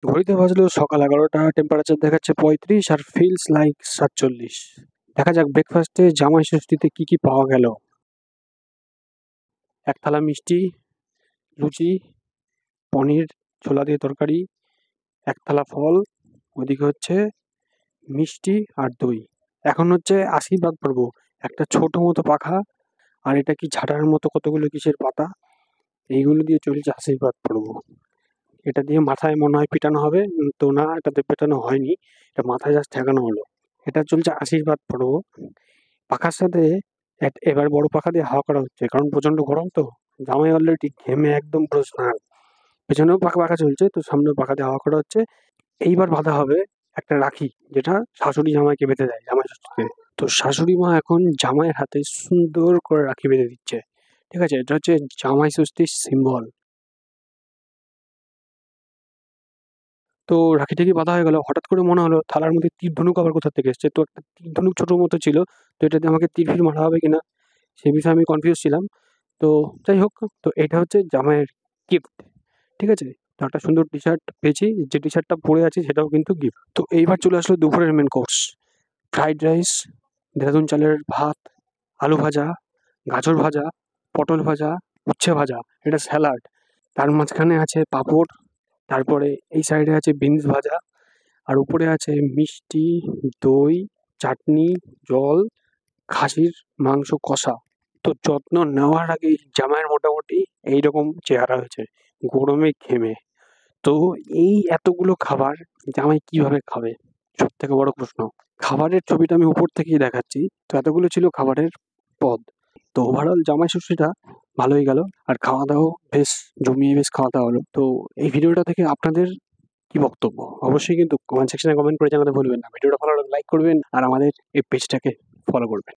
ঘড়িতে বাজলো সকাল 11টা, টেম্পারেচার দেখাচ্ছে 35 আর ফিলস লাইক 47। দেখা যাক ব্রেকফাস্টে জামাই ষষ্ঠীতে কি কি পাওয়া গেল। এক থালা মিষ্টি, লুচি, পনির, ছোলা দিয়ে তরকারি, এক থালা ফল, ওদিকে হচ্ছে মিষ্টি আর দই। এখন হচ্ছে আশীর্বাদ পর্ব। একটা ছোট মতো পাখা আর এটা কি ঝাঁটার মতো কতগুলো কিসের পাতা, এইগুলো দিয়ে চলছে আশীর্বাদ পর্ব। এটা দিয়ে মাথায় মনে হয় পেটানো হবে, তো না, এটাতে পেটানো হয়নি, এটা মাথায় জাস্ট ঠেকানো হলো। এটা চলছে আশীর্বাদ পর্ব। পাখার সাথে এবার বড় পাখা দিয়ে হাওয়া করা হচ্ছে, কারণ প্রচন্ড গরম তো। জামাই অলরেডি ঘেমে একদম পুরো স্নান। পেছনেও পাখা পাখা চলছে, তো সামনেও পাখা দিয়ে হাওয়া করা হচ্ছে। এইবার বাঁধা হবে একটা রাখি, যেটা শাশুড়ি জামাইকে বেঁধে দেয় জামাই ষষ্ঠীতে। তো শাশুড়ি মা এখন জামাইয়ের হাতে সুন্দর করে রাখি বেঁধে দিচ্ছে। ঠিক আছে, এটা হচ্ছে জামাই ষষ্ঠীর সিম্বল। তো রাখিটা কি বাঁধা হয়ে গেল, হঠাৎ করে মনে হলো থালার মধ্যে তীর ধনুক আবার কোথা থেকে এসছে। তো একটা তীর ধনুক ছোট মতো ছিল, তো এটা দিয়ে আমাকে তীর ফির মারা হবে কিনা সেই বিষয়ে আমি কনফিউজ ছিলাম। তো যাই হোক, তো এটা হচ্ছে জামাইয়ের গিফট। ঠিক আছে, তো একটা সুন্দর টি শার্ট পেয়েছি, যে টি শার্টটা পরে আছি সেটাও কিন্তু গিফট। তো এইবার চলে আসলো দুপুরের main course. Fried rice, Dehradun চালের ভাত, আলু ভাজা, গাজর ভাজা, পটল ভাজা, উচ্ছে ভাজা, এটা স্যালাড। তার মাঝখানে আছে পাঁপড়, তারপরে এই সাইডে আছে বিনস ভাজা, আর উপরে আছে মিষ্টি, দই, চাটনি, জল, খাসির মাংস কষা। তো যত্ন নেওয়ার আগেই জামাইয়ের মোটামুটি এইরকম চেহারা হয়েছে, গরমে ঘেমে। তো এই এতগুলো খাবার জামাই কিভাবে খাবে, সব থেকে বড় প্রশ্ন। খাবারের ছবিটা আমি উপর থেকেই দেখাচ্ছি। তো এতগুলো ছিল খাবারের পদ। তো ওভারঅল জামাই ষষ্ঠীটা ভালোই গেল, আর খাওয়া দাওয়া বেশ জমিয়ে বেশ খাওয়া দাওয়া হলো। তো এই ভিডিওটা থেকে আপনাদের কি বক্তব্য অবশ্যই কিন্তু কমেন্ট সেকশনে কমেন্ট করে জানাতে ভুলবেন না। ভিডিওটা ভালো লাগলে লাইক করবেন আর আমাদের এই পেজটাকে ফলো করবেন।